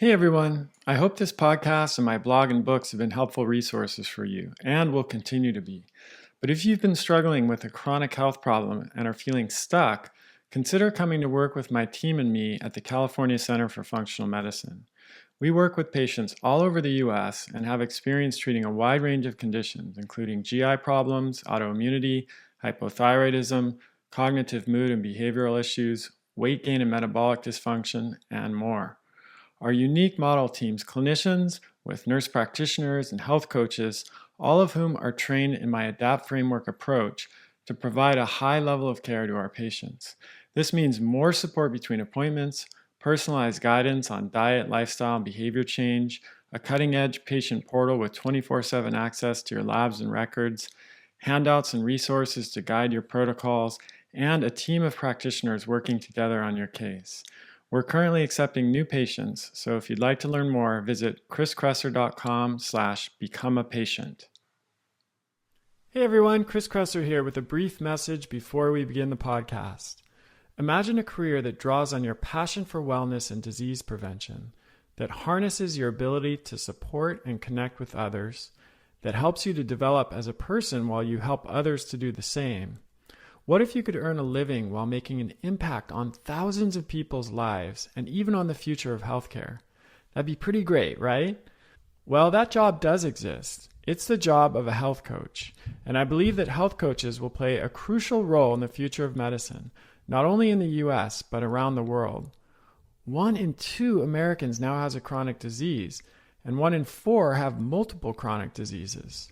Hey everyone, I hope this podcast and my blog and books have been helpful resources for you and will continue to be. But if you've been struggling with a chronic health problem and are feeling stuck, consider coming to work with my team and me at the California Center for Functional Medicine. We work with patients all over the US and have experience treating a wide range of conditions, including GI problems, autoimmunity, hypothyroidism, cognitive mood and behavioral issues, weight gain and metabolic dysfunction, and more. Our unique model teams clinicians with nurse practitioners and health coaches, all of whom are trained in my ADAPT framework approach to provide a high level of care to our patients. This means more support between appointments, personalized guidance on diet, lifestyle, and behavior change, a cutting-edge patient portal with 24/7 access to your labs and records, handouts and resources to guide your protocols, and a team of practitioners working together on your case. We're currently accepting new patients, so if you'd like to learn more, visit chriskresser.com/becomeapatient. Hey everyone, Chris Kresser here with a brief message before we begin the podcast. Imagine a career that draws on your passion for wellness and disease prevention, that harnesses your ability to support and connect with others, that helps you to develop as a person while you help others to do the same. What if you could earn a living while making an impact on thousands of people's lives and even on the future of healthcare? That'd be pretty great, right? Well, that job does exist. It's the job of a health coach, and I believe that health coaches will play a crucial role in the future of medicine, not only in the US, but around the world. 1 in 2 Americans now has a chronic disease, and 1 in 4 have multiple chronic diseases.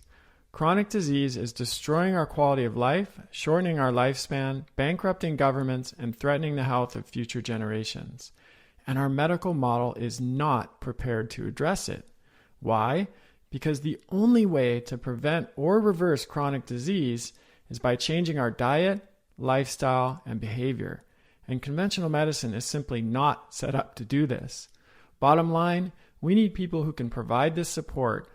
Chronic disease is destroying our quality of life, shortening our lifespan, bankrupting governments, and threatening the health of future generations. And our medical model is not prepared to address it. Why? Because the only way to prevent or reverse chronic disease is by changing our diet, lifestyle, and behavior. And conventional medicine is simply not set up to do this. Bottom line, we need people who can provide this support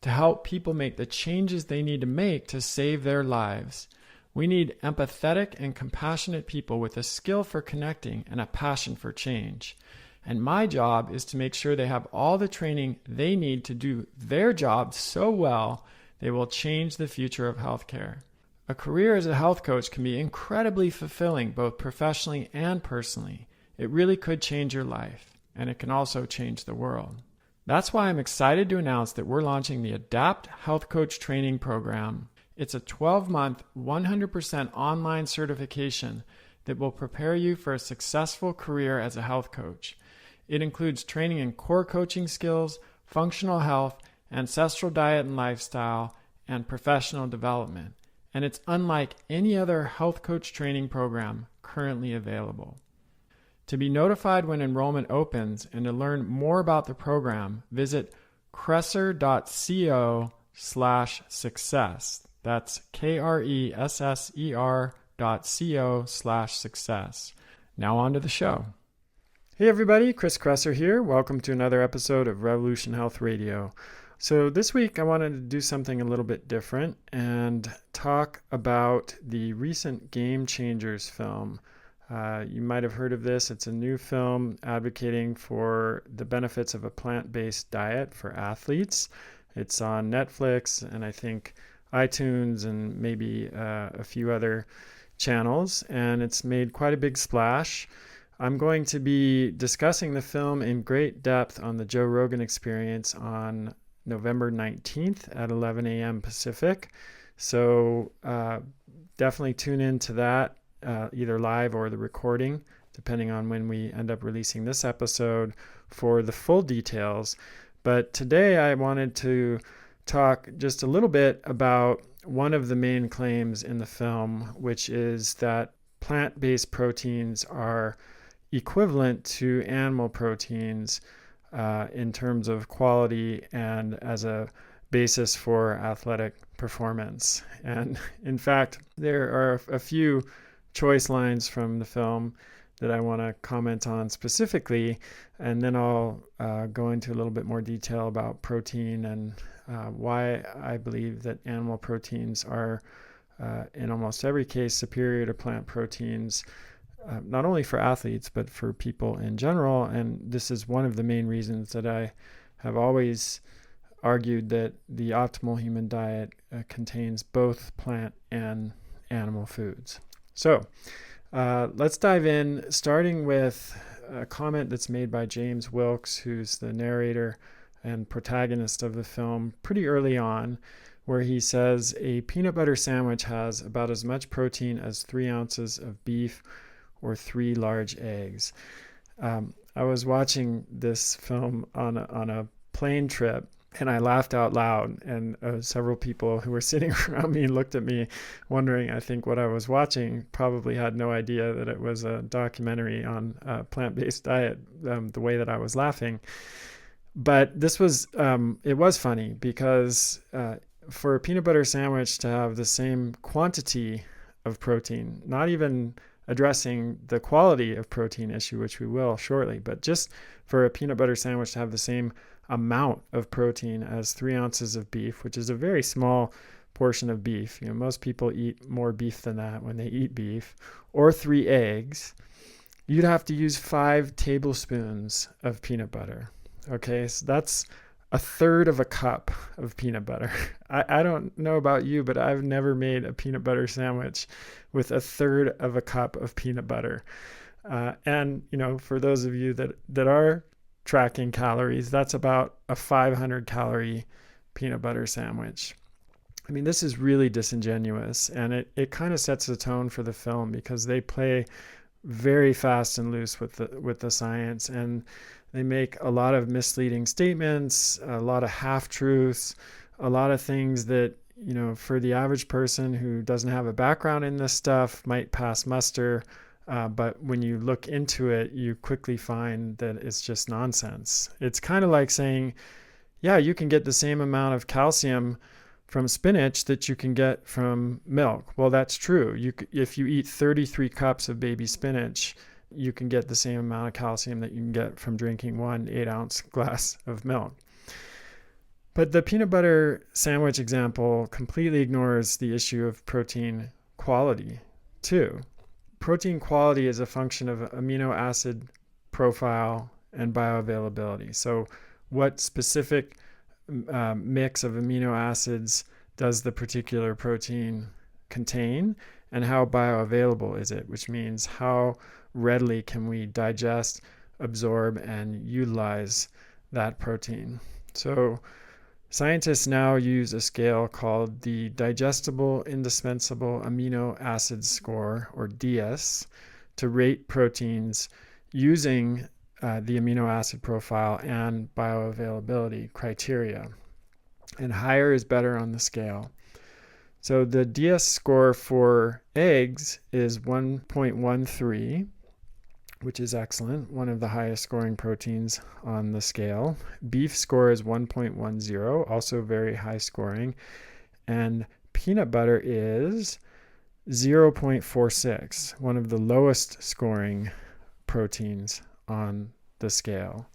to help people make the changes they need to make to save their lives. We need empathetic and compassionate people with a skill for connecting and a passion for change. And my job is to make sure they have all the training they need to do their job so well they will change the future of healthcare. A career as a health coach can be incredibly fulfilling both professionally and personally. It really could change your life, and it can also change the world. That's why I'm excited to announce that we're launching the ADAPT Health Coach Training Program. It's a 12-month, 100% online certification that will prepare you for a successful career as a health coach. It includes training in core coaching skills, functional health, ancestral diet and lifestyle, and professional development. And it's unlike any other health coach training program currently available. To be notified when enrollment opens and to learn more about the program, visit kresser.co/success. That's KRESSER.co/success. Now on to the show. Hey everybody, Chris Kresser here. Welcome to another episode of Revolution Health Radio. So this week I wanted to do something a little bit different and talk about the recent Game Changers film. You might have heard of this. It's a new film advocating for the benefits of a plant-based diet for athletes. It's on Netflix and I think iTunes and maybe a few other channels, and it's made quite a big splash. I'm going to be discussing the film in great depth on the Joe Rogan Experience on November 19th at 11 a.m. Pacific. So definitely tune in to that. Either live or the recording, depending on when we end up releasing this episode for the full details. But today I wanted to talk just a little bit about one of the main claims in the film, which is that plant-based proteins are equivalent to animal proteins in terms of quality and as a basis for athletic performance. And in fact, there are a few choice lines from the film that I want to comment on specifically, and then I'll go into a little bit more detail about protein and why I believe that animal proteins are in almost every case superior to plant proteins not only for athletes, but for people in general. And this is one of the main reasons that I have always argued that the optimal human diet contains both plant and animal foods. So let's dive in, starting with a comment that's made by James Wilkes, who's the narrator and protagonist of the film, pretty early on, where he says a peanut butter sandwich has about as much protein as 3 ounces of beef or 3 large eggs. I was watching this film on a plane trip, and I laughed out loud, and several people who were sitting around me looked at me wondering, I think, what I was watching. Probably had no idea that it was a documentary on a plant-based diet, the way that I was laughing. But this was, it was funny because for a peanut butter sandwich to have the same quantity of protein, not even addressing the quality of protein issue, which we will shortly, but just for a peanut butter sandwich to have the same amount of protein as 3 ounces of beef, which is a very small portion of beef. Most people eat more beef than that when they eat beef, or 3 eggs, you'd have to use 5 tablespoons of peanut butter. Okay, so that's 1/3 of a cup of peanut butter. I don't know about you, but I've never made a peanut butter sandwich with 1/3 of a cup of peanut butter. And, for those of you that are tracking calories, that's about a 500 calorie peanut butter sandwich. I mean, this is really disingenuous, and it kind of sets the tone for the film because they play very fast and loose with the science, and they make a lot of misleading statements, a lot of half-truths, a lot of things that, for the average person who doesn't have a background in this stuff might pass muster. But when you look into it, you quickly find that it's just nonsense. It's kind of like saying, yeah, you can get the same amount of calcium from spinach that you can get from milk. Well, that's true. If you eat 33 cups of baby spinach, you can get the same amount of calcium that you can get from drinking 1 8-ounce glass of milk. But the peanut butter sandwich example completely ignores the issue of protein quality, too. Protein quality is a function of amino acid profile and bioavailability. So what specific mix of amino acids does the particular protein contain, and how bioavailable is it, which means how readily can we digest, absorb, and utilize that protein. So scientists now use a scale called the Digestible Indispensable Amino Acid Score, or DS, to rate proteins using the amino acid profile and bioavailability criteria. And higher is better on the scale. So the DS score for eggs is 1.13, which is excellent, one of the highest scoring proteins on the scale. Beef score is 1.10, also very high scoring. And peanut butter is 0.46, one of the lowest scoring proteins on the scale.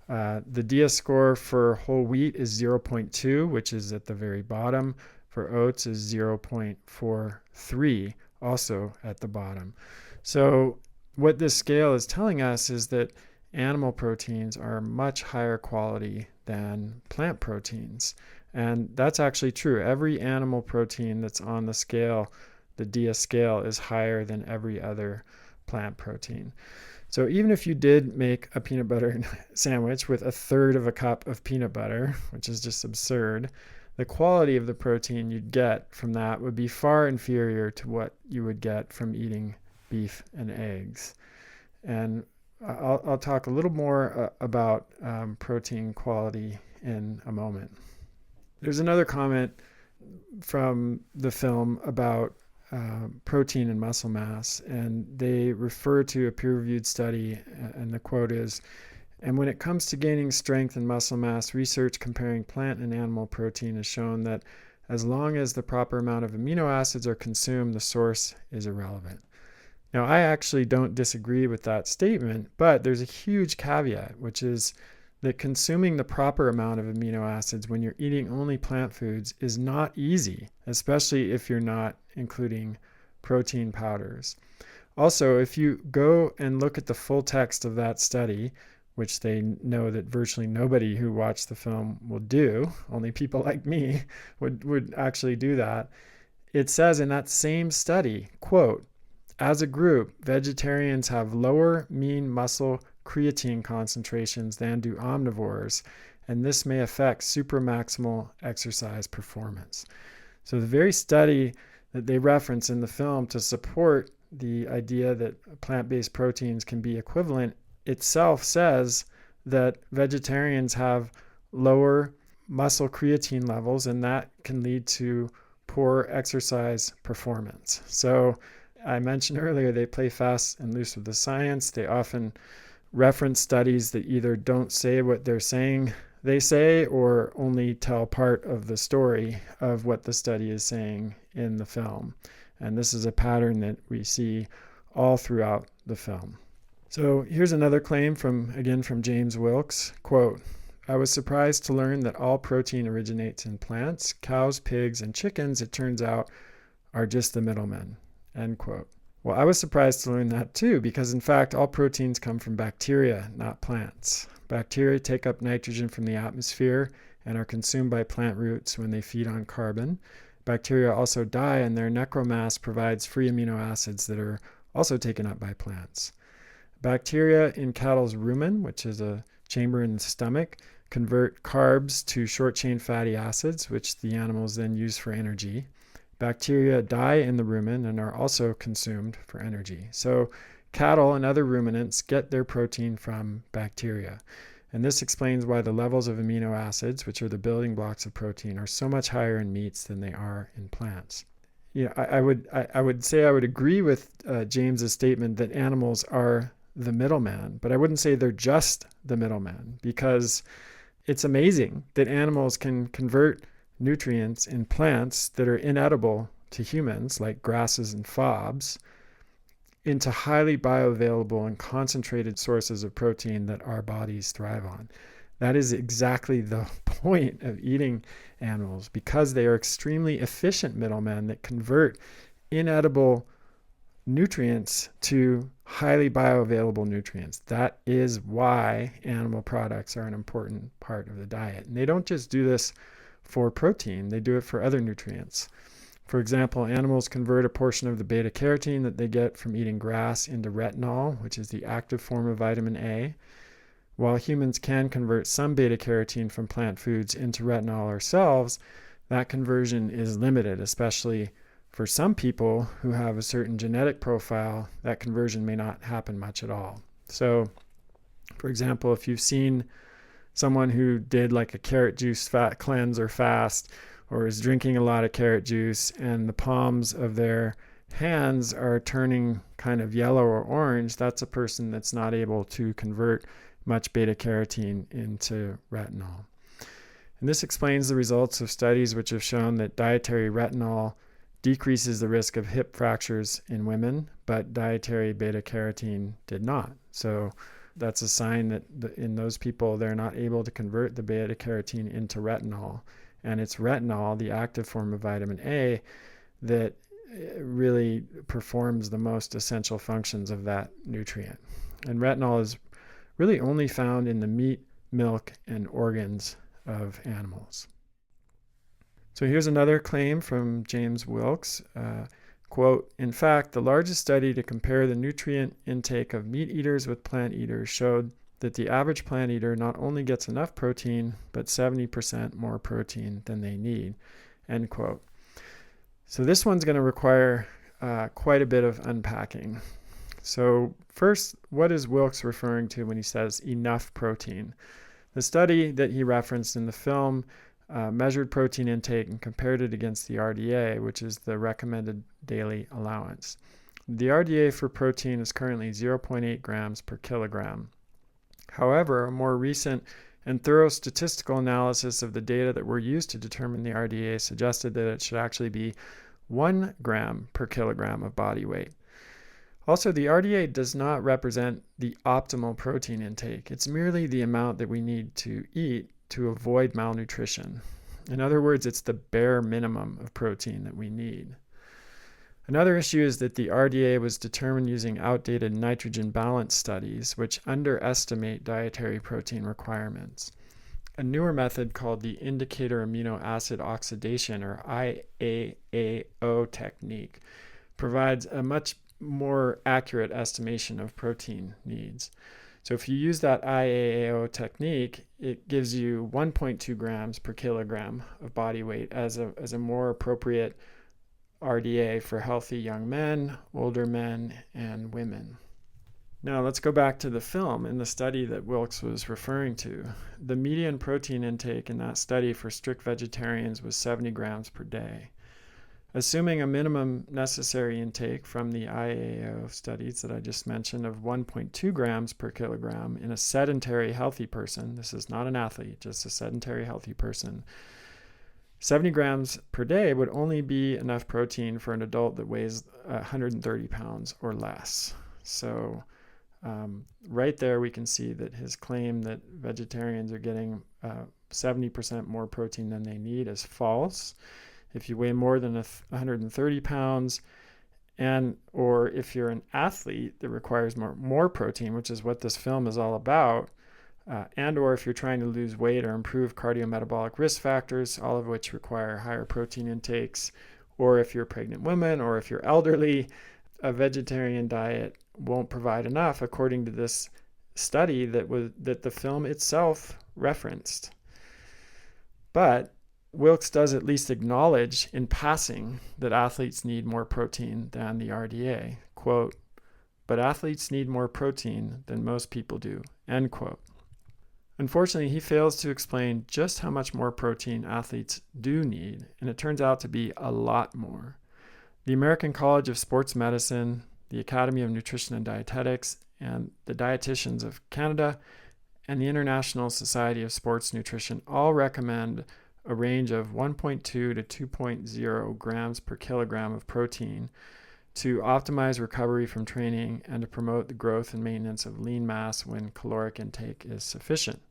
The DS score for whole wheat is 0.2, which is at the very bottom. For oats is 0.43, also at the bottom. So what this scale is telling us is that animal proteins are much higher quality than plant proteins. And that's actually true. Every animal protein that's on the scale, the DS scale, is higher than every other plant protein. So even if you did make a peanut butter sandwich with 1/3 of a cup of peanut butter, which is just absurd, the quality of the protein you'd get from that would be far inferior to what you would get from eating beef and eggs. And I'll talk a little more about protein quality in a moment. There's another comment from the film about protein and muscle mass, and they refer to a peer-reviewed study, and the quote is, "And when it comes to gaining strength and muscle mass, research comparing plant and animal protein has shown that as long as the proper amount of amino acids are consumed, the source is irrelevant." Now, I actually don't disagree with that statement, but there's a huge caveat, which is that consuming the proper amount of amino acids when you're eating only plant foods is not easy, especially if you're not including protein powders. Also, if you go and look at the full text of that study, which they know that virtually nobody who watched the film will do, only people like me would actually do that. It says in that same study, quote, as a group, vegetarians have lower mean muscle creatine concentrations than do omnivores, and this may affect supramaximal exercise performance. So the very study that they reference in the film to support the idea that plant-based proteins can be equivalent itself says that vegetarians have lower muscle creatine levels, and that can lead to poor exercise performance. So I mentioned earlier, they play fast and loose with the science. They often reference studies that either don't say what they're saying they say or only tell part of the story of what the study is saying in the film. And this is a pattern that we see all throughout the film. So here's another claim from James Wilks, quote, I was surprised to learn that all protein originates in plants. Cows, pigs, and chickens, it turns out, are just the middlemen, end quote. Well, I was surprised to learn that too, because in fact, all proteins come from bacteria, not plants. Bacteria take up nitrogen from the atmosphere and are consumed by plant roots when they feed on carbon. Bacteria also die, and their necromass provides free amino acids that are also taken up by plants. Bacteria in cattle's rumen, which is a chamber in the stomach, convert carbs to short-chain fatty acids, which the animals then use for energy. Bacteria die in the rumen and are also consumed for energy. So cattle and other ruminants get their protein from bacteria. And this explains why the levels of amino acids, which are the building blocks of protein, are so much higher in meats than they are in plants. I would say I would agree with James's statement that animals are the middleman, but I wouldn't say they're just the middleman, because it's amazing that animals can convert nutrients in plants that are inedible to humans, like grasses and fobs, into highly bioavailable and concentrated sources of protein that our bodies thrive on. That is exactly the point of eating animals, because they are extremely efficient middlemen that convert inedible nutrients to highly bioavailable nutrients. That is why animal products are an important part of the diet. And they don't just do this for protein, they do it for other nutrients. For example, animals convert a portion of the beta carotene that they get from eating grass into retinol, which is the active form of vitamin A. While humans can convert some beta carotene from plant foods into retinol ourselves, that conversion is limited, especially for some people who have a certain genetic profile. That conversion may not happen much at all. So, for example, if you've seen someone who did like a carrot juice fat cleanse or fast, or is drinking a lot of carrot juice, and the palms of their hands are turning kind of yellow or orange, that's a person that's not able to convert much beta carotene into retinol. And this explains the results of studies which have shown that dietary retinol decreases the risk of hip fractures in women, but dietary beta carotene did not. So that's a sign that in those people, they're not able to convert the beta carotene into retinol. And it's retinol, the active form of vitamin A, that really performs the most essential functions of that nutrient. And retinol is really only found in the meat, milk, and organs of animals. So here's another claim from James Wilks. Quote, in fact, the largest study to compare the nutrient intake of meat eaters with plant eaters showed that the average plant eater not only gets enough protein, but 70% more protein than they need, end quote. So this one's going to require quite a bit of unpacking. So first, what is Wilks referring to when he says enough protein? The study that he referenced in the film measured protein intake and compared it against the RDA, which is the recommended daily allowance. The RDA for protein is currently 0.8 grams per kilogram. However, a more recent and thorough statistical analysis of the data that were used to determine the RDA suggested that it should actually be 1 gram per kilogram of body weight. Also, the RDA does not represent the optimal protein intake. It's merely the amount that we need to eat to avoid malnutrition. In other words, it's the bare minimum of protein that we need. Another issue is that the RDA was determined using outdated nitrogen balance studies, which underestimate dietary protein requirements. A newer method called the indicator amino acid oxidation, or IAAO technique, provides a much more accurate estimation of protein needs. So if you use that IAAO technique, it gives you 1.2 grams per kilogram of body weight as a more appropriate RDA for healthy young men, older men, and women. Now let's go back to the film in the study that Wilkes was referring to. The median protein intake in that study for strict vegetarians was 70 grams per day. Assuming a minimum necessary intake from the IAAO studies that I just mentioned of 1.2 grams per kilogram in a sedentary healthy person, this is not an athlete, just a sedentary healthy person, 70 grams per day would only be enough protein for an adult that weighs 130 pounds or less. So right there we can see that his claim that vegetarians are getting 70% more protein than they need is false. If you weigh more than 130 pounds, or if you're an athlete that requires more protein, which is what this film is all about, or if you're trying to lose weight or improve cardiometabolic risk factors, all of which require higher protein intakes, or if you're a pregnant woman, or if you're elderly, a vegetarian diet won't provide enough, according to this study that the film itself referenced. But Wilkes does at least acknowledge in passing that athletes need more protein than the RDA. Quote, "But athletes need more protein than most people do," end quote. Unfortunately, he fails to explain just how much more protein athletes do need, and it turns out to be a lot more. The American College of Sports Medicine, the Academy of Nutrition and Dietetics, and the Dietitians of Canada, and the International Society of Sports Nutrition all recommend a range of 1.2 to 2.0 grams per kilogram of protein to optimize recovery from training and to promote the growth and maintenance of lean mass when caloric intake is sufficient.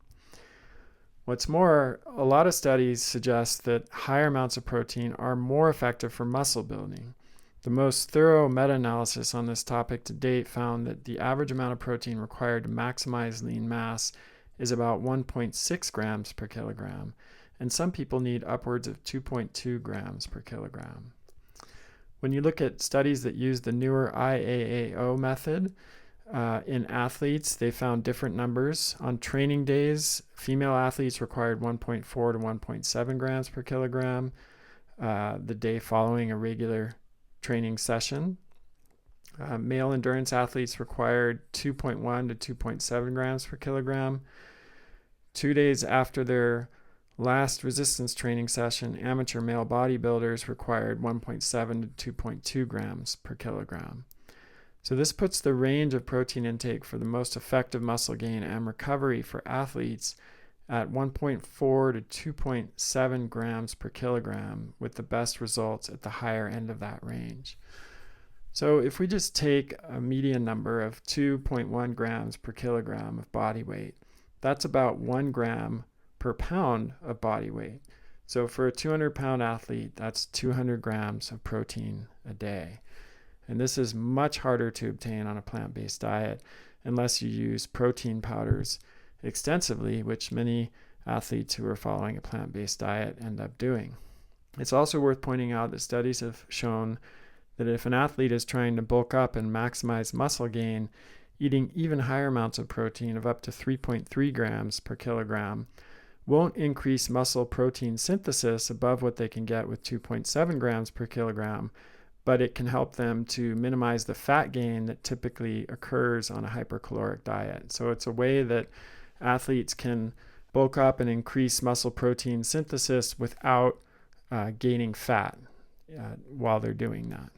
What's more, a lot of studies suggest that higher amounts of protein are more effective for muscle building. The most thorough meta-analysis on this topic to date found that the average amount of protein required to maximize lean mass is about 1.6 grams per kilogram, and some people need upwards of 2.2 grams per kilogram. When you look at studies that use the newer IAAO method in athletes, they found different numbers. On training days, female athletes required 1.4 to 1.7 grams per kilogram the day following a regular training session. Male endurance athletes required 2.1 to 2.7 grams per kilogram. 2 days after their last resistance training session, amateur male bodybuilders required 1.7 to 2.2 grams per kilogram. So this puts the range of protein intake for the most effective muscle gain and recovery for athletes at 1.4 to 2.7 grams per kilogram, with the best results at the higher end of that range. So if we just take a median number of 2.1 grams per kilogram of body weight, that's about 1 gram per pound of body weight. So for a 200-pound athlete, that's 200 grams of protein a day. And this is much harder to obtain on a plant-based diet unless you use protein powders extensively, which many athletes who are following a plant-based diet end up doing. It's also worth pointing out that studies have shown that if an athlete is trying to bulk up and maximize muscle gain, eating even higher amounts of protein of up to 3.3 grams per kilogram won't increase muscle protein synthesis above what they can get with 2.7 grams per kilogram, but it can help them to minimize the fat gain that typically occurs on a hypercaloric diet. So it's a way that athletes can bulk up and increase muscle protein synthesis without gaining fat while they're doing that.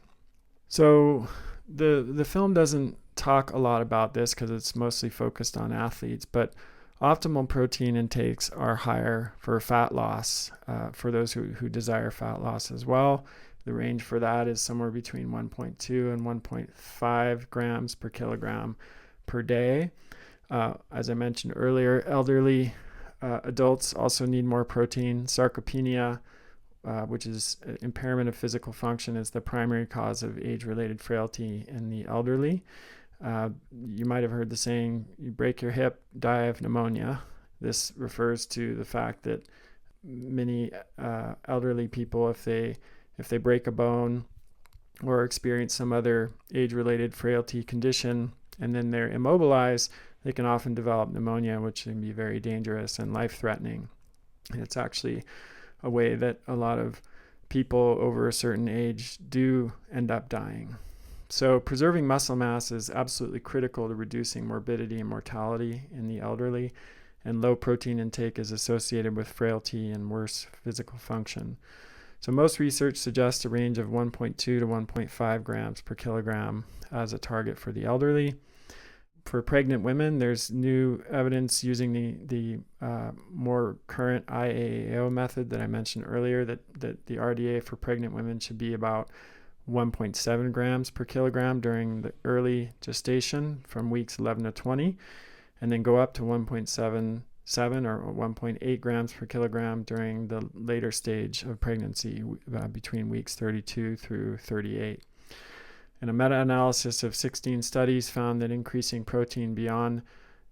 So the film doesn't talk a lot about this because it's mostly focused on athletes, but optimal protein intakes are higher for fat loss, for those who desire fat loss as well. The range for that is somewhere between 1.2 and 1.5 grams per kilogram per day. As I mentioned earlier, elderly adults also need more protein. Sarcopenia which is impairment of physical function, is the primary cause of age-related frailty in the elderly. You might have heard the saying, you break your hip, die of pneumonia. This refers to the fact that many elderly people, if they break a bone or experience some other age-related frailty condition and then they're immobilized, they can often develop pneumonia, which can be very dangerous and life-threatening. And it's actually a way that a lot of people over a certain age do end up dying. So preserving muscle mass is absolutely critical to reducing morbidity and mortality in the elderly, and low protein intake is associated with frailty and worse physical function. So most research suggests a range of 1.2 to 1.5 grams per kilogram as a target for the elderly. For pregnant women, there's new evidence using the more current IAAO method that I mentioned earlier, that the RDA for pregnant women should be about 1.7 grams per kilogram during the early gestation from weeks 11 to 20, and then go up to 1.77 or 1.8 grams per kilogram during the later stage of pregnancy between weeks 32 through 38. And a meta-analysis of 16 studies found that increasing protein beyond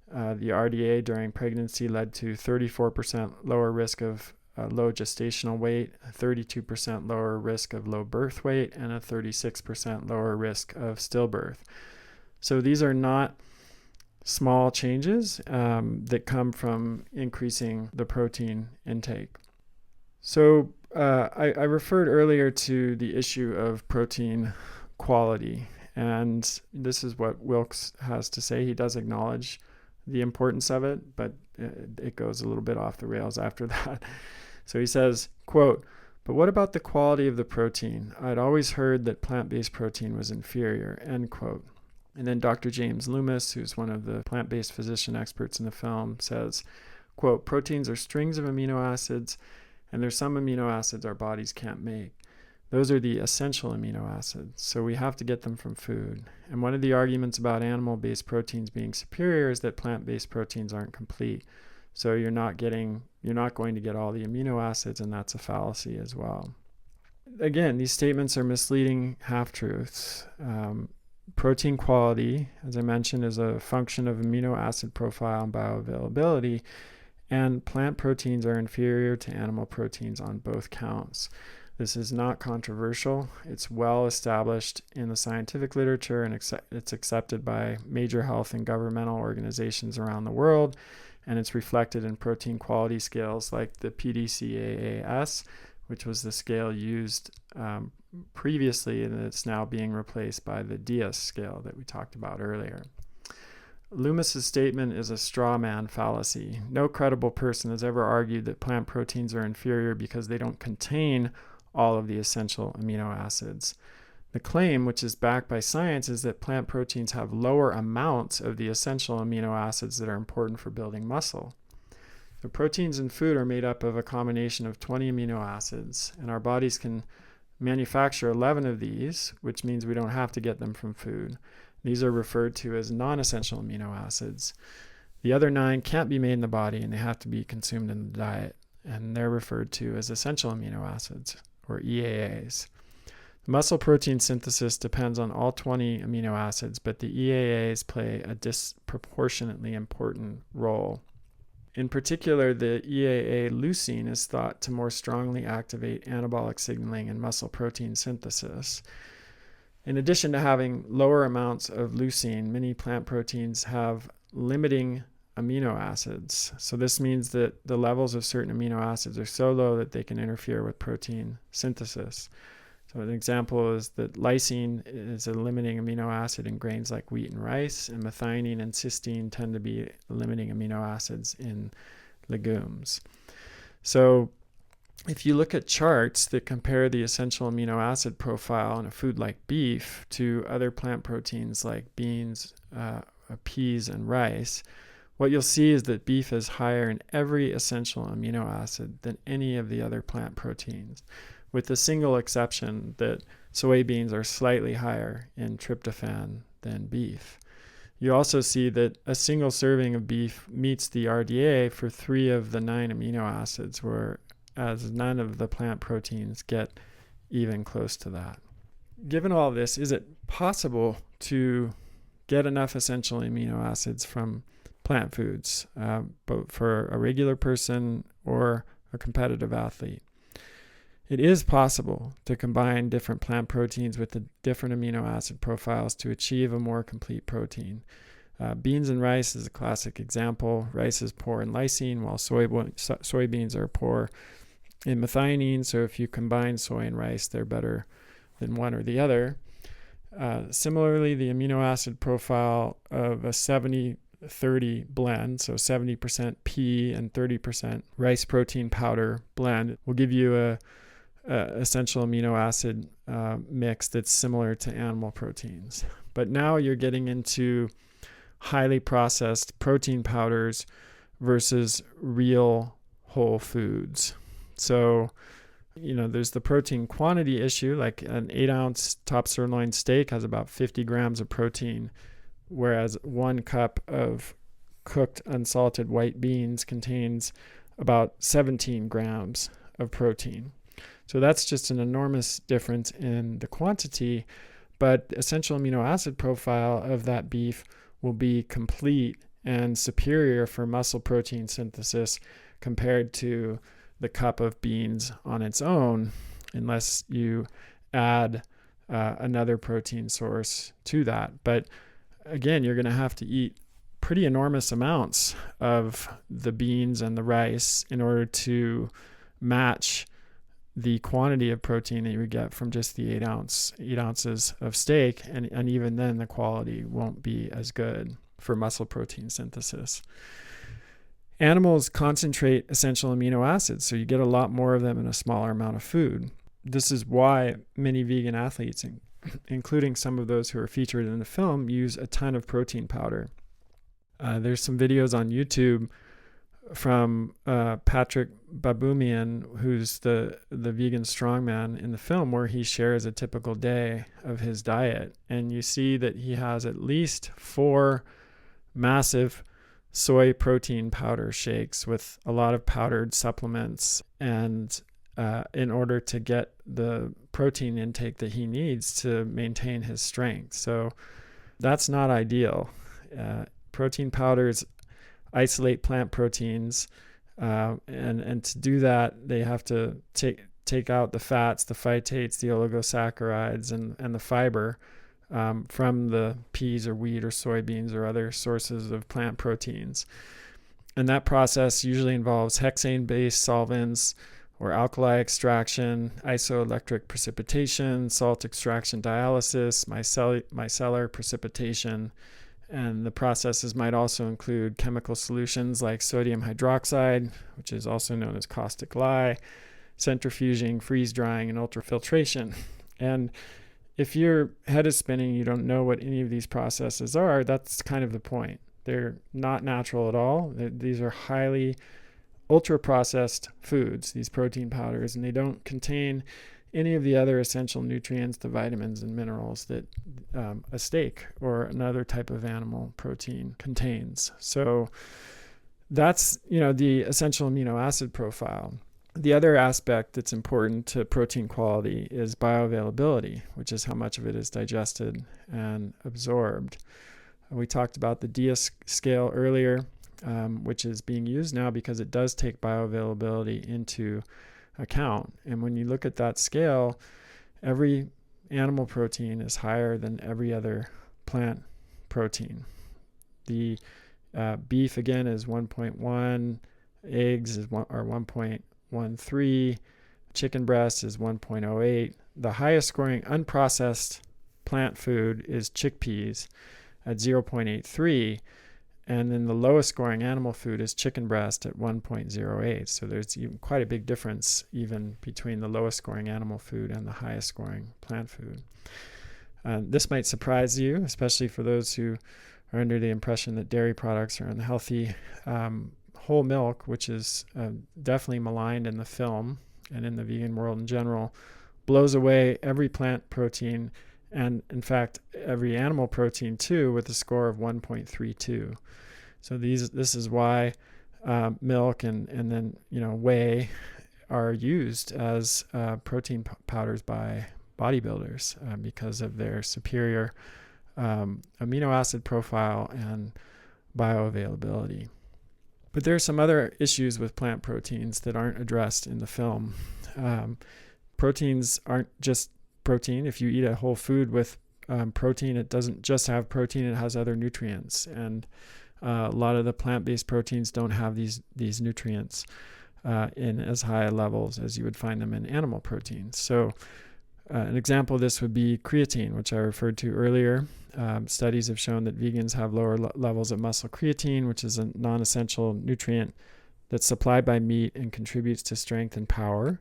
the RDA during pregnancy led to 34% lower risk of low gestational weight, a 32% lower risk of low birth weight, and a 36% lower risk of stillbirth. So these are not small changes that come from increasing the protein intake. So I referred earlier to the issue of protein quality, and this is what Wilkes has to say. He does acknowledge the importance of it, but it goes a little bit off the rails after that. So he says, quote, "But what about the quality of the protein? I'd always heard that plant-based protein was inferior," end quote. And then Dr. James Loomis, who's one of the plant-based physician experts in the film, says, quote, "Proteins are strings of amino acids, and there's some amino acids our bodies can't make. Those are the essential amino acids, so we have to get them from food. And one of the arguments about animal-based proteins being superior is that plant-based proteins aren't complete. So you're not going to get all the amino acids, and that's a fallacy as well." Again, these statements are misleading half-truths. Protein quality, as I mentioned, is a function of amino acid profile and bioavailability, and plant proteins are inferior to animal proteins on both counts. This is not controversial. It's well established in the scientific literature, and it's accepted by major health and governmental organizations around the world, and it's reflected in protein quality scales like the PDCAAS, which was the scale used previously, and it's now being replaced by the DS scale that we talked about earlier. Loomis's statement is a straw man fallacy. No credible person has ever argued that plant proteins are inferior because they don't contain all of the essential amino acids. The claim, which is backed by science, is that plant proteins have lower amounts of the essential amino acids that are important for building muscle. The proteins in food are made up of a combination of 20 amino acids, and our bodies can manufacture 11 of these, which means we don't have to get them from food. These are referred to as non-essential amino acids. The other 9 can't be made in the body, and they have to be consumed in the diet, and they're referred to as essential amino acids, or EAAs. The muscle protein synthesis depends on all 20 amino acids, but the EAAs play a disproportionately important role. In particular, the EAA leucine is thought to more strongly activate anabolic signaling and muscle protein synthesis. In addition to having lower amounts of leucine, many plant proteins have limiting amino acids. So this means that the levels of certain amino acids are so low that they can interfere with protein synthesis. So an example is that lysine is a limiting amino acid in grains like wheat and rice, and methionine and cysteine tend to be limiting amino acids in legumes. So if you look at charts that compare the essential amino acid profile in a food like beef to other plant proteins like beans, peas, and rice, what you'll see is that beef is higher in every essential amino acid than any of the other plant proteins, with the single exception that soybeans are slightly higher in tryptophan than beef. You also see that a single serving of beef meets the RDA for 3 of the 9 amino acids, where as none of the plant proteins get even close to that. Given all this, is it possible to get enough essential amino acids from plant foods, both for a regular person or a competitive athlete? It is possible to combine different plant proteins with the different amino acid profiles to achieve a more complete protein. Beans and rice is a classic example. Rice is poor in lysine, while soybeans are poor in methionine. So if you combine soy and rice, they're better than one or the other. Similarly, the amino acid profile of a 70-30 blend, so 70% pea and 30% rice protein powder blend, will give you a essential amino acid mix that's similar to animal proteins. But now you're getting into highly processed protein powders versus real whole foods. So, there's the protein quantity issue. Like an 8-ounce top sirloin steak has about 50 grams of protein, whereas 1 cup of cooked unsalted white beans contains about 17 grams of protein. So that's just an enormous difference in the quantity, but the essential amino acid profile of that beef will be complete and superior for muscle protein synthesis compared to the cup of beans on its own, unless you add another protein source to that. But again, you're going to have to eat pretty enormous amounts of the beans and the rice in order to match the quantity of protein that you would get from just the 8 ounces of steak, and even then the quality won't be as good for muscle protein synthesis. Animals concentrate essential amino acids, so you get a lot more of them in a smaller amount of food. This is why many vegan athletes, including some of those who are featured in the film, use a ton of protein powder. There's some videos on YouTube from Patrick Baboumian, who's the vegan strongman in the film, where he shares a typical day of his diet. And you see that he has at least 4 massive soy protein powder shakes with a lot of powdered supplements, and in order to get the protein intake that he needs to maintain his strength. So that's not ideal. Protein powders isolate plant proteins, and to do that, they have to take out the fats, the phytates, the oligosaccharides, and the fiber from the peas or wheat or soybeans or other sources of plant proteins. And that process usually involves hexane-based solvents or alkali extraction, isoelectric precipitation, salt extraction dialysis, micellar precipitation. And the processes might also include chemical solutions like sodium hydroxide, which is also known as caustic lye, centrifuging, freeze drying, and ultrafiltration. And if your head is spinning, you don't know what any of these processes are, that's kind of the point. They're not natural at all. These are highly ultra-processed foods, these protein powders, and they don't contain any of the other essential nutrients, the vitamins and minerals that a steak or another type of animal protein contains. So that's, the essential amino acid profile. The other aspect that's important to protein quality is bioavailability, which is how much of it is digested and absorbed. We talked about the DIA scale earlier, which is being used now because it does take bioavailability into account. And when you look at that scale, every animal protein is higher than every other plant protein. The beef, again, is 1.1, eggs are 1.13, chicken breast is 1.08. The highest scoring unprocessed plant food is chickpeas at 0.83. And then the lowest scoring animal food is chicken breast at 1.08. So there's even quite a big difference even between the lowest scoring animal food and the highest scoring plant food. This might surprise you, especially for those who are under the impression that dairy products are unhealthy. Whole milk, which is definitely maligned in the film and in the vegan world in general, blows away every plant protein and, in fact, every animal protein too, with a score of 1.32. So this is why milk and then whey are used as protein powders by bodybuilders because of their superior amino acid profile and bioavailability. But there are some other issues with plant proteins that aren't addressed in the film. Proteins aren't just protein. If you eat a whole food with protein, it doesn't just have protein, it has other nutrients. And a lot of the plant-based proteins don't have these nutrients in as high levels as you would find them in animal proteins. So an example of this would be creatine, which I referred to earlier. Studies have shown that vegans have lower levels of muscle creatine, which is a non-essential nutrient that's supplied by meat and contributes to strength and power.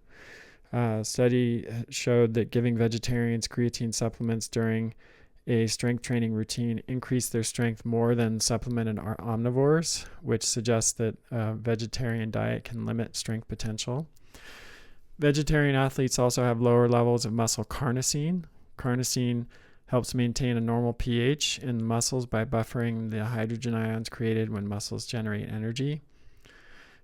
Study showed that giving vegetarians creatine supplements during a strength training routine increased their strength more than supplemented omnivores, which suggests that a vegetarian diet can limit strength potential. Vegetarian athletes also have lower levels of muscle carnosine. Carnosine helps maintain a normal pH in the muscles by buffering the hydrogen ions created when muscles generate energy.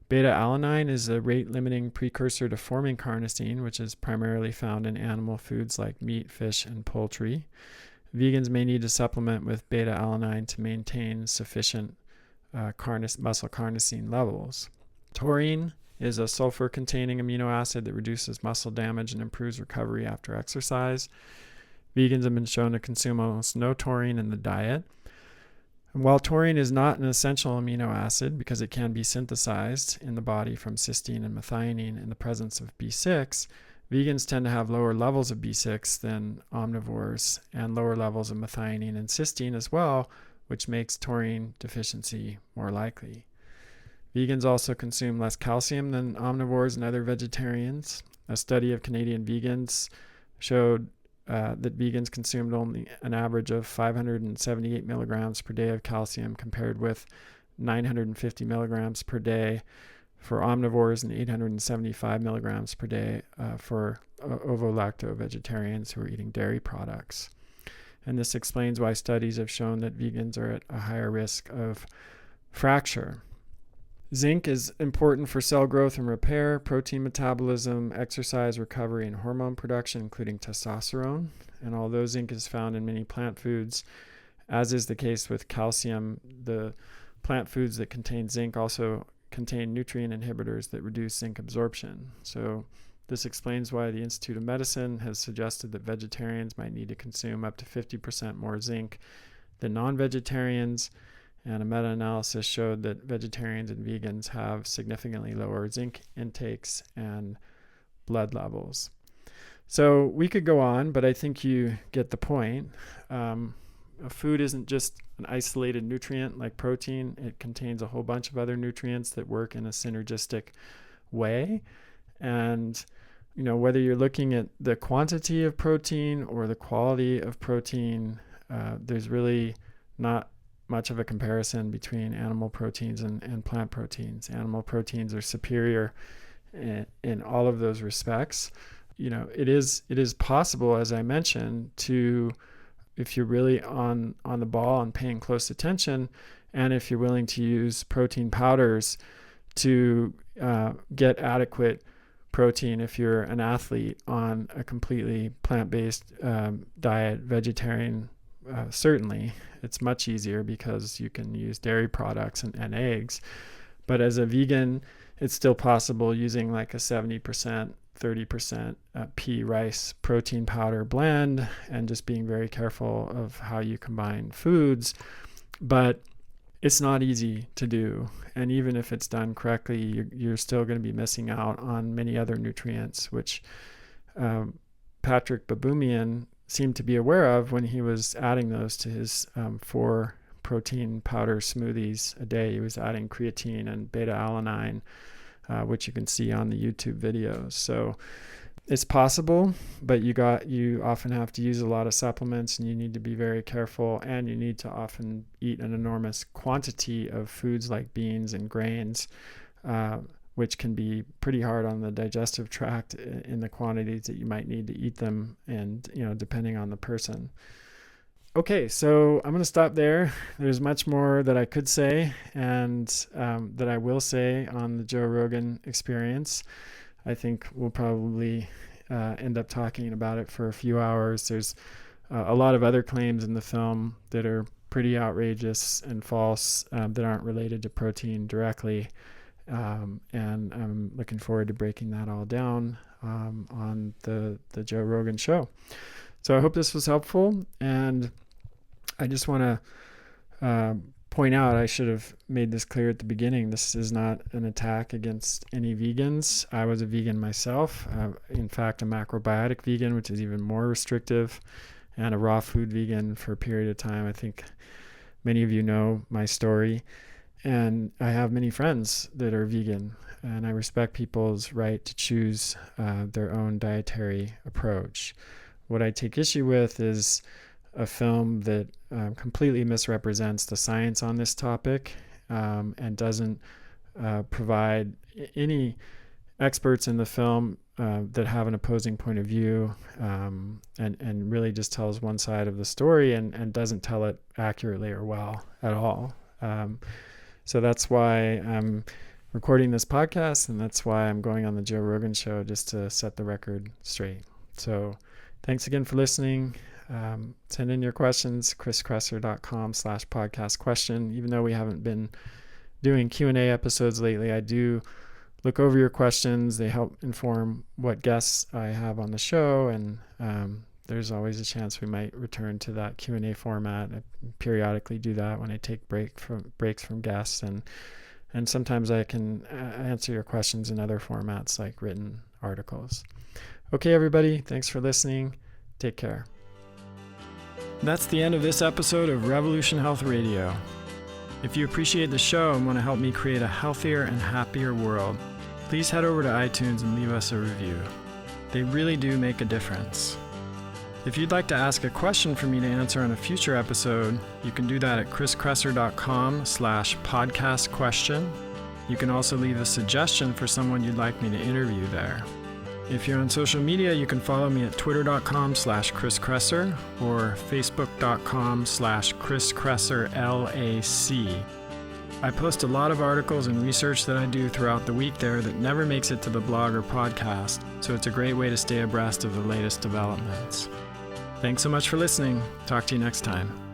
Beta-alanine is a rate-limiting precursor to forming carnosine, which is primarily found in animal foods like meat, fish, and poultry. Vegans may need to supplement with beta-alanine to maintain sufficient muscle carnosine levels. Taurine is a sulfur-containing amino acid that reduces muscle damage and improves recovery after exercise. Vegans have been shown to consume almost no taurine in the diet. And while taurine is not an essential amino acid because it can be synthesized in the body from cysteine and methionine in the presence of B6, vegans tend to have lower levels of B6 than omnivores and lower levels of methionine and cysteine as well, which makes taurine deficiency more likely. Vegans also consume less calcium than omnivores and other vegetarians. A study of Canadian vegans showed that vegans consumed only an average of 578 milligrams per day of calcium compared with 950 milligrams per day for omnivores and 875 milligrams per day for ovo-lacto vegetarians who are eating dairy products. And this explains why studies have shown that vegans are at a higher risk of fracture. Zinc is important for cell growth and repair, protein metabolism, exercise, recovery, and hormone production, including testosterone. And although zinc is found in many plant foods, as is the case with calcium, the plant foods that contain zinc also contain nutrient inhibitors that reduce zinc absorption. So this explains why the Institute of Medicine has suggested that vegetarians might need to consume up to 50% more zinc than non-vegetarians. And a meta-analysis showed that vegetarians and vegans have significantly lower zinc intakes and blood levels. So we could go on, but I think you get the point. A food isn't just an isolated nutrient like protein. It contains a whole bunch of other nutrients that work in a synergistic way. And whether you're looking at the quantity of protein or the quality of protein, there's really not much of a comparison between animal proteins and plant proteins. Animal proteins are superior in all of those respects. It is possible, as I mentioned, to, if you're really on the ball and paying close attention, and if you're willing to use protein powders to get adequate protein, if you're an athlete on a completely plant-based diet, vegetarian, certainly it's much easier because you can use dairy products and eggs. But as a vegan, it's still possible using like a 70%, 30% pea rice protein powder blend and just being very careful of how you combine foods. But it's not easy to do. And even if it's done correctly, you're still going to be missing out on many other nutrients, which Patrick Baboumian seemed to be aware of when he was adding those to his 4 protein powder smoothies a day. He was adding creatine and beta-alanine, which you can see on the YouTube videos. So it's possible, but you often have to use a lot of supplements, and you need to be very careful, and you need to often eat an enormous quantity of foods like beans and grains, which can be pretty hard on the digestive tract in the quantities that you might need to eat them, and depending on the person. Okay, so I'm going to stop there. There's much more that I could say and that I will say on the Joe Rogan Experience. I think we'll probably end up talking about it for a few hours. There's a lot of other claims in the film that are pretty outrageous and false that aren't related to protein directly. And I'm looking forward to breaking that all down on the Joe Rogan show. So I hope this was helpful. And I just want to point out, I should have made this clear at the beginning, this is not an attack against any vegans. I was a vegan myself. In fact, a macrobiotic vegan, which is even more restrictive, and a raw food vegan for a period of time. I think many of you know my story. And I have many friends that are vegan, and I respect people's right to choose their own dietary approach. What I take issue with is a film that completely misrepresents the science on this topic and doesn't provide any experts in the film that have an opposing point of view, and really just tells one side of the story and doesn't tell it accurately or well at all. So that's why I'm recording this podcast, and that's why I'm going on the Joe Rogan show, just to set the record straight. So thanks again for listening. Send in your questions, chriskresser.com/podcast question. Even though we haven't been doing Q&A episodes lately, I do look over your questions. They help inform what guests I have on the show, and there's always a chance we might return to that Q&A format. I periodically do that when I take breaks from guests, and sometimes I can answer your questions in other formats like written articles. Okay, everybody, thanks for listening. Take care. That's the end of this episode of Revolution Health Radio. If you appreciate the show and want to help me create a healthier and happier world, please head over to iTunes and leave us a review. They really do make a difference. If you'd like to ask a question for me to answer on a future episode, you can do that at chriskresser.com/podcast question. You can also leave a suggestion for someone you'd like me to interview there. If you're on social media, you can follow me at twitter.com/chriskresser or facebook.com/chriskresser L.A.C. I post a lot of articles and research that I do throughout the week there that never makes it to the blog or podcast, so it's a great way to stay abreast of the latest developments. Thanks so much for listening. Talk to you next time.